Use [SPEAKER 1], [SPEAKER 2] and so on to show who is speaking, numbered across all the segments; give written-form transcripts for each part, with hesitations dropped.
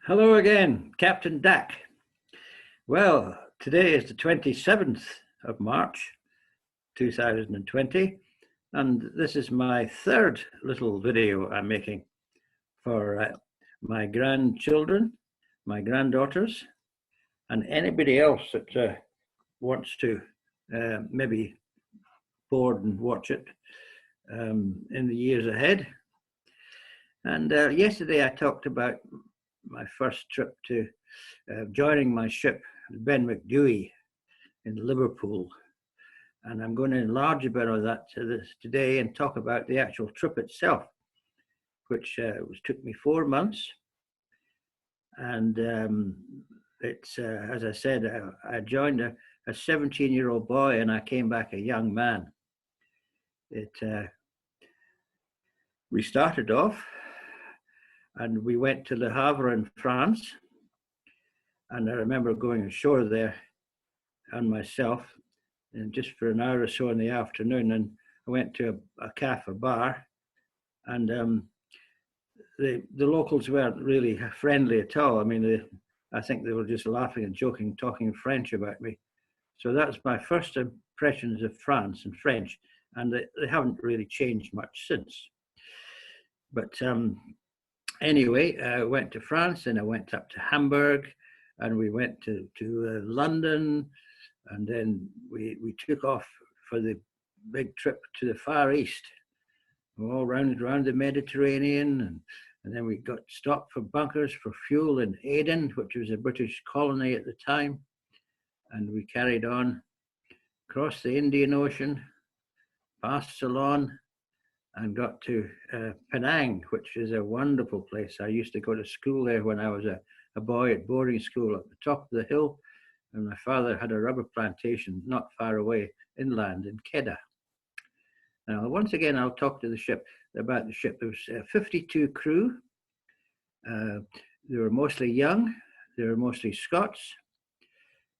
[SPEAKER 1] Hello again, Captain Dak. Well, today is the 27th of March, 2020, and this is my third little video I'm making for my grandchildren, my granddaughters, and anybody else that wants to maybe board and watch it in the years ahead. And yesterday I talked about my first trip to joining my ship, Ben McDewey, in Liverpool. And I'm going to enlarge a bit on that today and talk about the actual trip itself, which took me 4 months. And it's, as I said, I joined a 17-year-old boy and I came back a young man. We started off and we went to Le Havre in France. And I remember going ashore there and myself, and just for an hour or so in the afternoon, and I went to a cafe bar, and the locals weren't really friendly at all. I mean, I think they were just laughing and joking, talking French about me. So that's my first impressions of France and French, and they haven't really changed much since. But anyway, I went to France, and I went up to Hamburg, and we went to London, and then we took off for the big trip to the Far East, all around the Mediterranean, and then we got stopped for bunkers for fuel in Aden, which was a British colony at the time, and we carried on across the Indian Ocean, past Ceylon, and got to Penang, which is a wonderful place. I used to go to school there when I was a boy at boarding school at the top of the hill, and my father had a rubber plantation not far away inland in Kedah. Now, once again, I'll talk to about the ship. There was 52 crew. They were mostly young. They were mostly Scots.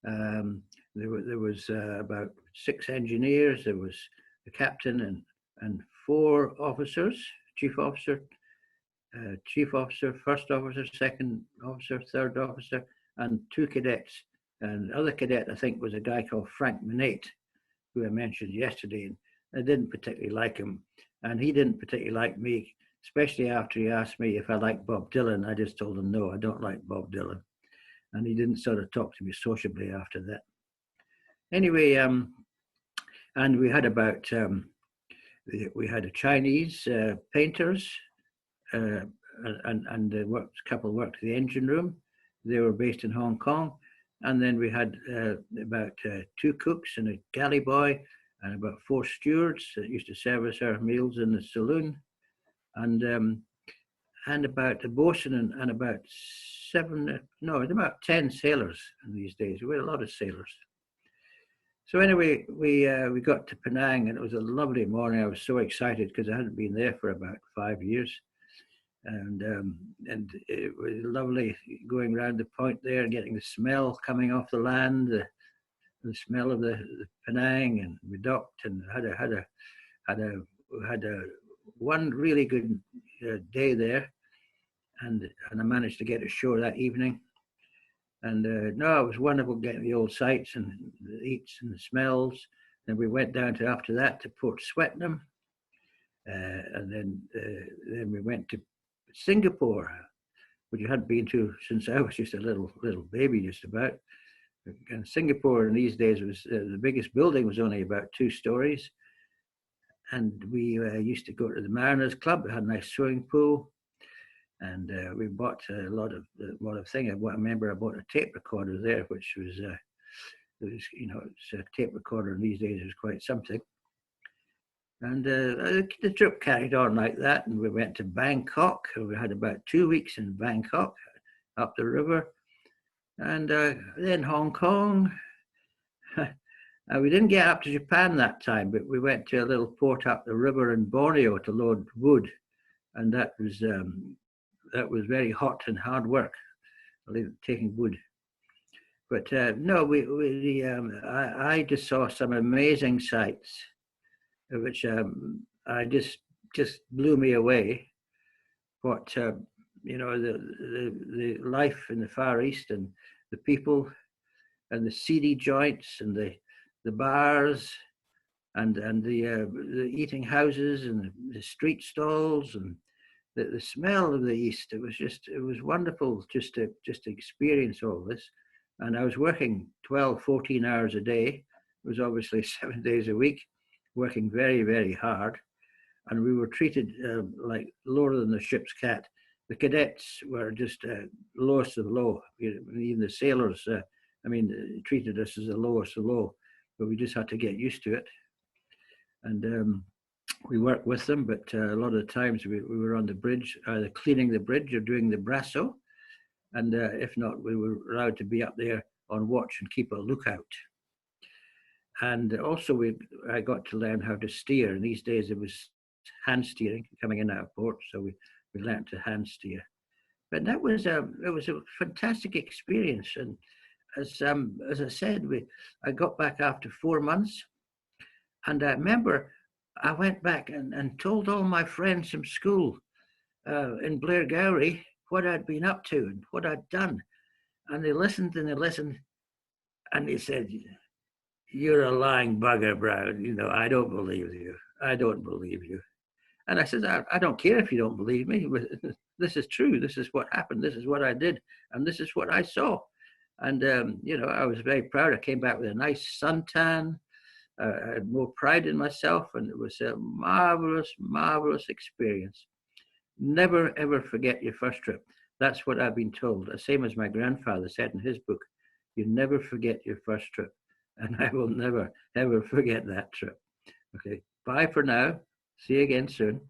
[SPEAKER 1] There was about 6 engineers. There was the captain and 4 officers, chief officer, first officer, second officer, third officer, and 2 cadets. And the other cadet, I think, was a guy called Frank Minate, who I mentioned yesterday. And I didn't particularly like him, and he didn't particularly like me, especially after he asked me if I liked Bob Dylan. I just told him, no, I don't like Bob Dylan. And he didn't sort of talk to me sociably after that. Anyway, and we had about, we had a Chinese painters, and a couple worked in the engine room. They were based in Hong Kong. And then we had about 2 cooks and a galley boy and about 4 stewards that used to service our meals in the saloon, and about a boatswain and about 10 sailors in these days. We had a lot of sailors. So anyway, we got to Penang, and it was a lovely morning. I was so excited because I hadn't been there for about 5 years. And it was lovely going around the point there and getting the smell coming off the land, the smell of the Penang, and we docked and had a one really good day there, and I managed to get ashore that evening. And no, it was wonderful getting the old sights and the eats and the smells. Then we went down after that to Port Swettenham, and then we went to Singapore, which I hadn't been to since I was just a little baby, just about. And Singapore in these days was the biggest building was only about 2 stories, and we used to go to the Mariners Club. It had a nice swimming pool, and we bought a lot of things. I remember I bought a tape recorder there, which was it's a tape recorder in these days is quite something. And the trip carried on like that, and we went to Bangkok. We had about 2 weeks in Bangkok, up the river, and then Hong Kong. We didn't get up to Japan that time, but we went to a little port up the river in Borneo to load wood, and that was very hot and hard work, taking wood. But no, I just saw some amazing sights, which I just blew me away. What the life in the Far East, and the people, and the seedy joints, and the bars, and the eating houses, and the street stalls, and the smell of the East. It was wonderful just to experience all this. And I was working 12, 14 hours a day. It was obviously 7 days a week, working very, very hard. And we were treated like lower than the ship's cat. The cadets were just lowest of the low. Even the sailors, treated us as the lowest of low. But we just had to get used to it. And we worked with them, but a lot of the times we were on the bridge, either cleaning the bridge or doing the brasso. And if not, we were allowed to be up there on watch and keep a lookout. And also I got to learn how to steer. And these days it was hand steering coming in out of port, so we learned to hand steer. But it was a fantastic experience. And as I said, I got back after 4 months, and I remember I went back and told all my friends from school in Blairgowrie what I'd been up to and what I'd done. And they listened and they listened, and they said, "You're a lying bugger, Brown. I don't believe you. I don't believe you." And I said, I don't care if you don't believe me. This is true. This is what happened. This is what I did. And this is what I saw. And, I was very proud. I came back with a nice suntan. I had more pride in myself. And it was a marvelous, marvelous experience. Never, ever forget your first trip. That's what I've been told. The same as my grandfather said in his book. You never forget your first trip. And I will never, ever forget that trip. Okay. Bye for now. See you again soon.